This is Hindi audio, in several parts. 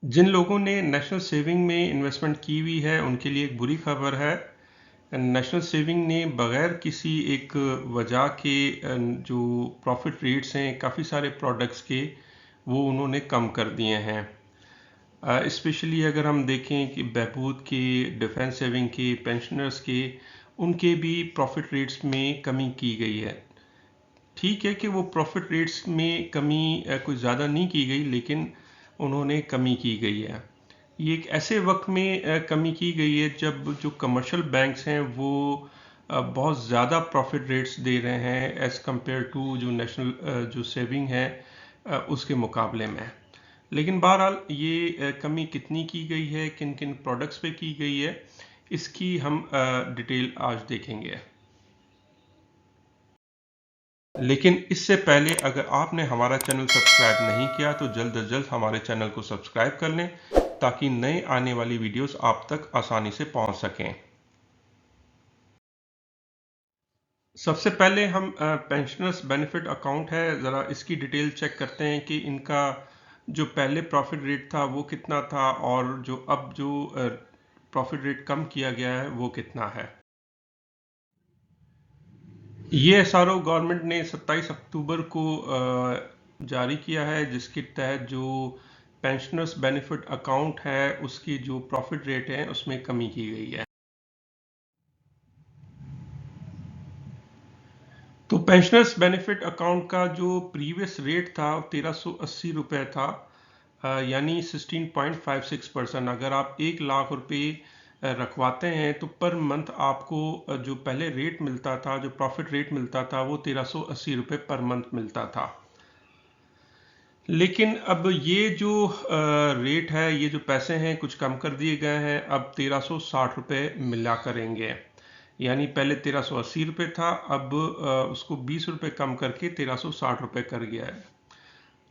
जिन लोगों ने नेशनल सेविंग में इन्वेस्टमेंट की हुई है उनके लिए एक बुरी खबर है। नेशनल सेविंग ने बगैर किसी एक वजह के जो प्रॉफिट रेट्स हैं काफ़ी सारे प्रोडक्ट्स के वो उन्होंने कम कर दिए हैं। स्पेशली अगर हम देखें कि बहबूद के, डिफेंस सेविंग के, पेंशनर्स के, उनके भी प्रॉफिट रेट्स में कमी की गई है। ठीक है कि वो प्रॉफिट रेट्स में कमी कोई ज़्यादा नहीं की गई, लेकिन उन्होंने कमी की गई है। ये एक ऐसे वक्त में कमी की गई है जब जो कमर्शियल बैंक्स हैं वो बहुत ज़्यादा प्रॉफिट रेट्स दे रहे हैं एज़ कंपेयर टू जो नेशनल जो सेविंग है उसके मुकाबले में। लेकिन बहरहाल ये कमी कितनी की गई है, किन किन प्रोडक्ट्स पे की गई है, इसकी हम डिटेल आज देखेंगे। लेकिन इससे पहले अगर आपने हमारा चैनल सब्सक्राइब नहीं किया तो जल्द अज जल्द हमारे चैनल को सब्सक्राइब कर लें ताकि नए आने वाली वीडियोस आप तक आसानी से पहुंच सकें। सबसे पहले हम पेंशनर्स बेनिफिट अकाउंट है, ज़रा इसकी डिटेल चेक करते हैं कि इनका जो पहले प्रॉफिट रेट था वो कितना था और जो अब जो प्रॉफिट रेट कम किया गया है वो कितना है। ये एसआरओ गवर्नमेंट ने 27 अक्टूबर को जारी किया है, जिसके तहत जो पेंशनर्स बेनिफिट अकाउंट है उसकी जो प्रॉफिट रेट है उसमें कमी की गई है। तो पेंशनर्स बेनिफिट अकाउंट का जो प्रीवियस रेट था 1380 रुपये था, यानी 16.56%। अगर आप 1 लाख रुपए रखवाते हैं तो पर मंथ आपको जो पहले रेट मिलता था, जो प्रॉफिट रेट मिलता था, वो 1380 रुपये पर मंथ मिलता था। लेकिन अब ये जो रेट है, ये जो पैसे हैं कुछ कम कर दिए गए हैं। अब 1360 रुपये मिला करेंगे, यानी पहले 1380 रुपये था, अब उसको 20 रुपये कम करके 1360 रुपये कर गया है।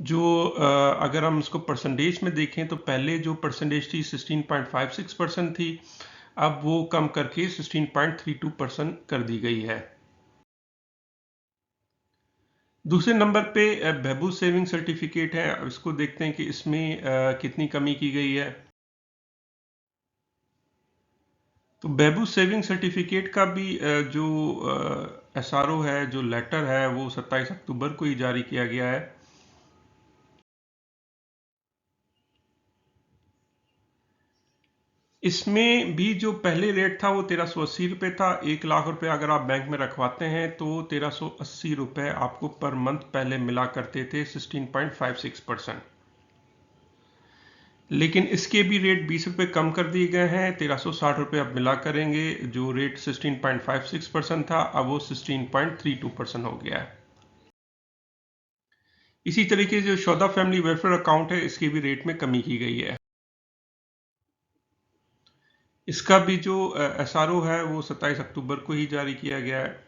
जो अगर हम इसको परसेंटेज में देखें तो पहले जो परसेंटेज थी 16.56% थी, अब वो कम करके 16.32% कर दी गई है। दूसरे नंबर पे बहबूद सेविंग सर्टिफिकेट है। अब इसको देखते हैं कि इसमें कितनी कमी की गई है। तो बहबूद सेविंग सर्टिफिकेट का भी जो एसआरओ है, जो लेटर है, वो 27 अक्टूबर को ही जारी किया गया है। इसमें भी जो पहले रेट था वो 1380 रुपये था। 1 लाख रुपए अगर आप बैंक में रखवाते हैं तो 1380 रुपये आपको पर मंथ पहले मिला करते थे, 16.56%। लेकिन इसके भी रेट 20 रुपये कम कर दिए गए हैं। 1360 रुपये अब मिला करेंगे। जो रेट 16.56% था अब वो 16.32% हो गया है। इसी तरीके से जो शोधा फैमिली वेलफेयर अकाउंट है, इसके भी रेट में कमी की गई है। इसका भी जो एसआरओ है वो 27 अक्टूबर को ही जारी किया गया है।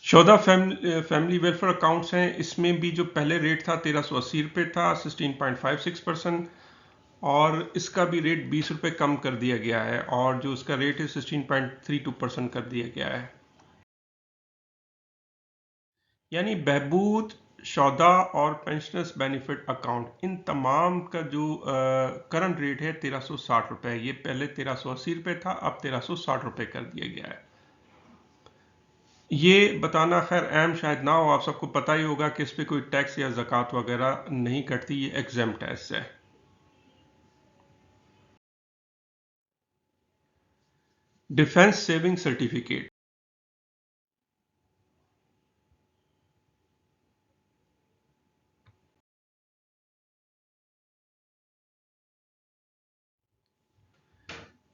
शोधा फैमिली वेलफेयर अकाउंट्स हैं, इसमें भी जो पहले रेट था 1380 रुपये था, 16.56%, और इसका भी रेट 20 रुपये कम कर दिया गया है और जो उसका रेट है 16.32% कर दिया गया है। यानी बहबूद, शौदा और पेंशनर्स बेनिफिट अकाउंट, इन तमाम का जो करंट रेट है 1360 रुपये। ये पहले 1380 रुपये था, अब 1360 रुपये कर दिया गया है। ये बताना खैर अहम शायद ना हो, आप सबको पता ही होगा कि इस पर कोई टैक्स या ज़कात वगैरह नहीं कटती, ये एग्जेम्प्ट है इससे। Defence saving certificate.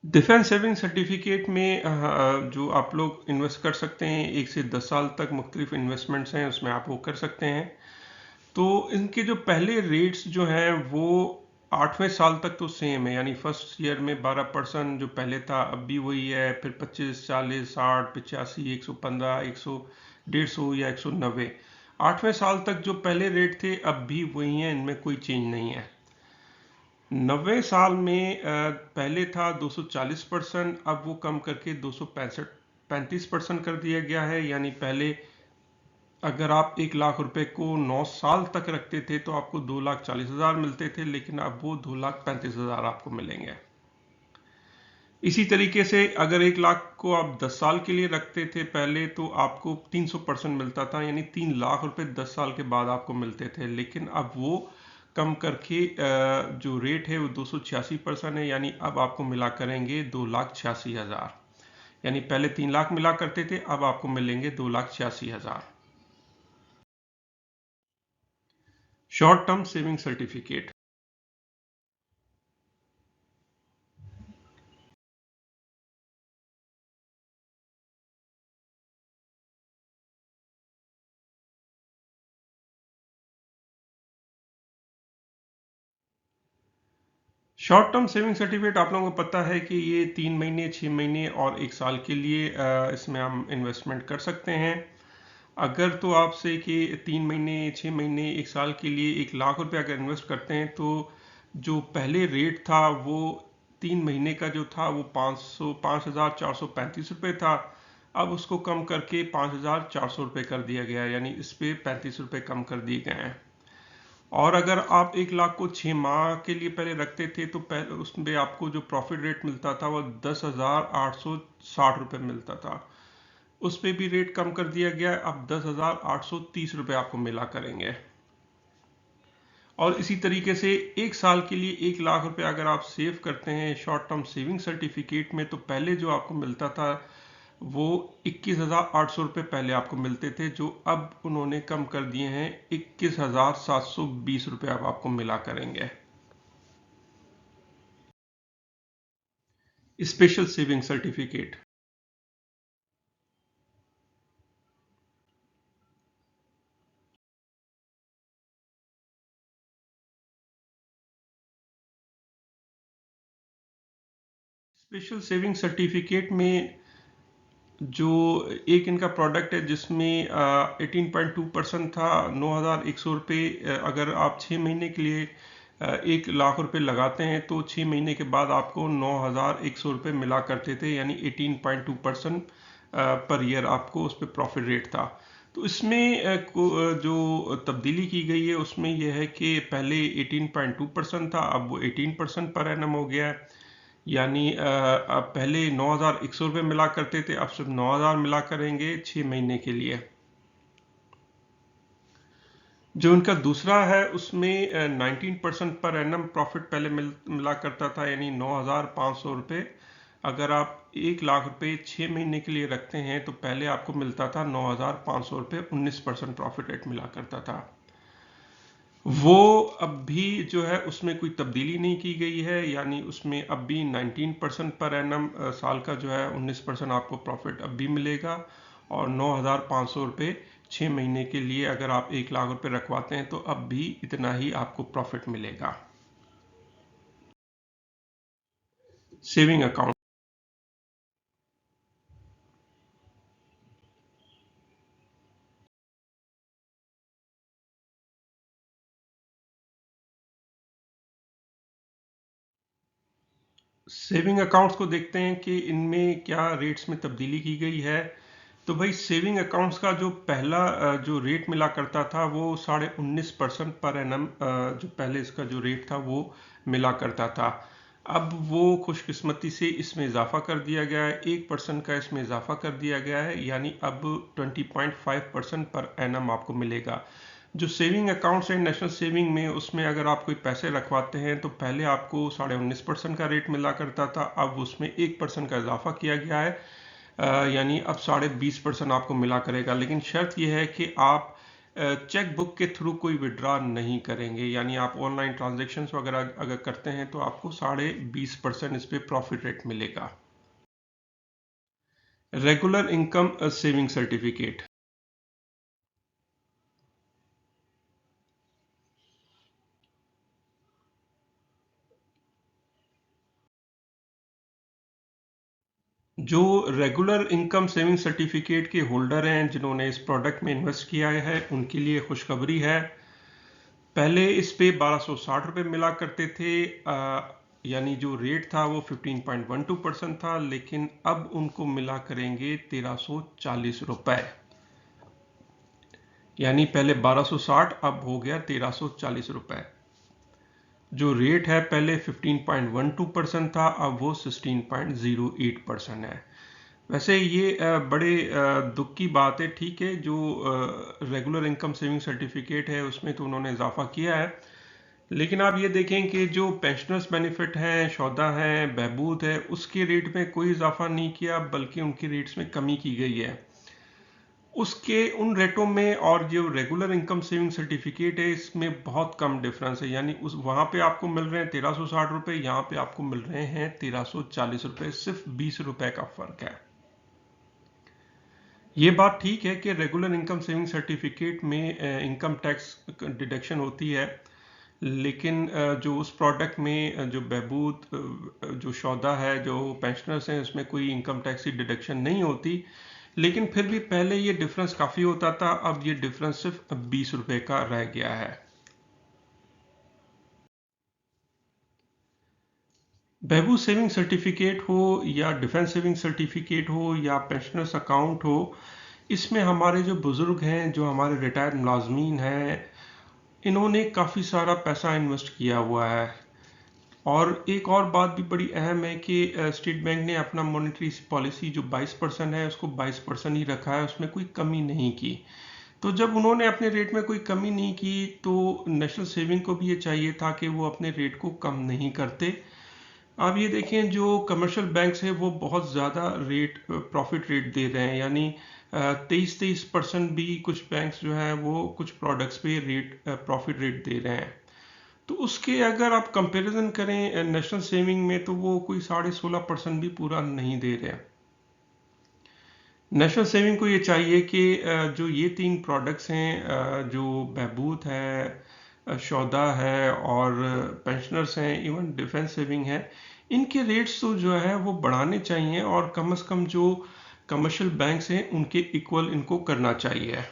Defence saving certificate में जो आप लोग इन्वेस्ट कर सकते हैं, 1 से 10 साल तक मुख्तलिफ इन्वेस्टमेंट्स हैं, उसमें आप वो कर सकते हैं। तो इनके जो पहले रेट्स जो हैं वो 8वें साल तक तो सेम है, यानी फर्स्ट ईयर में 12% जो पहले था अब भी वही है, फिर 25, 40, 60, 85, 115, 100, 150 या 190। 8वें साल तक जो पहले रेट थे अब भी वही हैं, इनमें कोई चेंज नहीं है। 90 साल में पहले था 240%, अब वो कम करके 265 35% कर दिया गया है। यानी पहले अगर आप 1 लाख रुपए को 9 साल तक रखते थे तो आपको 2,40,000 मिलते थे, लेकिन अब वो 2,35,000 आपको मिलेंगे। इसी तरीके से अगर 1 लाख को आप 10 साल के लिए रखते थे पहले, तो आपको 300% मिलता था, यानी 3 लाख रुपए 10 साल के बाद आपको मिलते थे। लेकिन अब वो कम करके जो रेट है वो 286% है, यानी अब आपको मिला करेंगे 2,86,000। यानी पहले 3 लाख मिला करते थे, अब आपको मिलेंगे 2,86,000। Short term saving certificate. Short term saving certificate आप लोगों को पता है कि ये 3 महीने, 6 महीने और 1 साल के लिए इसमें हम इन्वेस्टमेंट कर सकते हैं। अगर तो आपसे कि 3 महीने, 6 महीने, 1 साल के लिए 1 लाख रुपए अगर इन्वेस्ट करते हैं, तो जो पहले रेट था वो 3 महीने का जो था वो 5,435 रुपये था। अब उसको कम करके 5,400 रुपये कर दिया गया, यानी इस पे 35 रुपये कम कर दिए गए हैं। और अगर आप 1 लाख को 6 माह के लिए पहले रखते थे, तो पहले उसमें आपको जो प्रॉफिट रेट मिलता था वो 10,860 रुपये मिलता था। उस पे भी रेट कम कर दिया गया, अब 10,830 रुपये आपको मिला करेंगे। और इसी तरीके से 1 साल के लिए 1 लाख रुपए अगर आप सेव करते हैं शॉर्ट टर्म सेविंग सर्टिफिकेट में, तो पहले जो आपको मिलता था वो 21,800 रुपये पहले आपको मिलते थे, जो अब उन्होंने कम कर दिए हैं, 21,720 रुपये अब आपको मिला करेंगे। Special saving certificate. Special saving certificate में जो एक इनका प्रोडक्ट है जिसमें 18.2% था, 9,100 रुपये। अगर आप 6 महीने के लिए 1 लाख रुपए लगाते हैं तो 6 महीने के बाद आपको 9,100 रुपये मिला करते थे, यानी 18.2% पर ईयर आपको उस पर प्रॉफिट रेट था। तो इसमें जो तब्दीली की गई है उसमें यह है कि पहले 18.2% था, अब वो 18% पर एनम हो गया है। यानी अब पहले 9,100 रुपये मिला करते थे, अब सिर्फ 9,000 मिला करेंगे 6 महीने के लिए। जो उनका दूसरा है उसमें 19% पर एनम प्रॉफिट पहले मिला करता था, यानी 9,500 रुपये। अगर आप 1 लाख रुपए 6 महीने के लिए रखते हैं तो पहले आपको मिलता था 9,500 रुपये, 19% प्रॉफिट रेट मिला करता था। वो अब भी जो है उसमें कोई तब्दीली नहीं की गई है, यानी उसमें अब भी 19% पर एनम साल का जो है 19% आपको प्रॉफिट अब भी मिलेगा। और 9,500 रुपये 6 महीने के लिए अगर आप 1 लाख रुपए रखवाते हैं तो अब भी इतना ही आपको प्रॉफिट मिलेगा। Saving account. सेविंग अकाउंट्स को देखते हैं कि इनमें क्या रेट्स में तब्दीली की गई है। तो भाई सेविंग अकाउंट्स का जो पहला जो रेट मिला करता था वो 19.5% पर एनम, जो पहले इसका जो रेट था वो मिला करता था। अब वो खुशकिस्मती से इसमें इजाफा कर दिया गया है, 1% का इसमें इजाफा कर दिया गया है, यानी अब 20.5% पर एनम आपको मिलेगा। जो सेविंग अकाउंट्स है नेशनल सेविंग में, उसमें अगर आप कोई पैसे रखवाते हैं तो पहले आपको 19.5% का रेट मिला करता था, अब उसमें 1% का इजाफा किया गया है, यानी अब 20.5% आपको मिला करेगा। लेकिन शर्त यह है कि आप चेक बुक के थ्रू कोई विड्रॉ नहीं करेंगे, यानी आप ऑनलाइन ट्रांजैक्शंस वगैरह अगर करते हैं तो आपको 20.5% इस पे प्रॉफिट रेट मिलेगा। Regular income saving certificate. जो रेगुलर इनकम सेविंग सर्टिफिकेट के होल्डर हैं जिन्होंने इस प्रोडक्ट में इन्वेस्ट किया है, उनके लिए खुशखबरी है। पहले इस पे 1,260 रुपये मिला करते थे, यानी जो रेट था वो 15.12% था, लेकिन अब उनको मिला करेंगे 1,340 रुपये। यानी पहले 1260, अब हो गया 1340 रुपए। जो रेट है पहले 15.12% था, अब वो 16.08% है। वैसे ये बड़े दुख की बात है। ठीक है, जो रेगुलर इनकम सेविंग सर्टिफिकेट है उसमें तो उन्होंने इजाफा किया है, लेकिन आप ये देखें कि जो पेंशनर्स बेनिफिट हैं, शौदा हैं, बहबूद है, उसके रेट में कोई इजाफा नहीं किया, बल्कि उनकी रेट्स में कमी की गई है। उसके उन रेटों में और जो रेगुलर इनकम सेविंग सर्टिफिकेट है इसमें बहुत कम डिफरेंस है। यानी उस वहां पे आपको मिल रहे हैं 1360 रुपए, यहाँ पे आपको मिल रहे हैं 1340 रुपए, सिर्फ 20 रुपए का फर्क है। ये बात ठीक है कि रेगुलर इनकम सेविंग सर्टिफिकेट में इनकम टैक्स डिडक्शन होती है, लेकिन जो उस प्रोडक्ट में जो बहबूद जो शौदा है, जो पेंशनर्स हैं, उसमें कोई इनकम टैक्स की डिडक्शन नहीं होती। लेकिन फिर भी पहले ये डिफरेंस काफ़ी होता था, अब ये डिफरेंस सिर्फ 20 रुपए का रह गया है। बहबूद सेविंग सर्टिफिकेट हो या डिफेंस सेविंग सर्टिफिकेट हो या पेंशनर्स अकाउंट हो, इसमें हमारे जो बुज़ुर्ग हैं, जो हमारे रिटायर्ड मुलाजमीन हैं, इन्होंने काफ़ी सारा पैसा इन्वेस्ट किया हुआ है। और एक और बात भी बड़ी अहम है कि स्टेट बैंक ने अपना मॉनेटरी पॉलिसी जो 22% है उसको 22% ही रखा है, उसमें कोई कमी नहीं की। तो जब उन्होंने अपने रेट में कोई कमी नहीं की, तो नेशनल सेविंग को भी ये चाहिए था कि वो अपने रेट को कम नहीं करते। आप ये देखें, जो कमर्शियल बैंक्स है वो बहुत ज़्यादा रेट प्रॉफिट रेट दे रहे हैं। यानी 23% भी कुछ बैंक्स जो हैं वो कुछ प्रोडक्ट्स पे रेट प्रॉफिट रेट दे रहे हैं। तो उसके अगर आप कंपैरिजन करें नेशनल सेविंग में, तो वो कोई 16.5% भी पूरा नहीं दे रहे हैं। नेशनल सेविंग को ये चाहिए कि जो ये तीन प्रोडक्ट्स हैं, जो बहबूद है, शौदा है और पेंशनर्स हैं, इवन डिफेंस सेविंग है, इनके रेट्स तो जो है वो बढ़ाने चाहिए और कम से कम जो कमर्शियल बैंक्स हैं उनके इक्वल इनको करना चाहिए।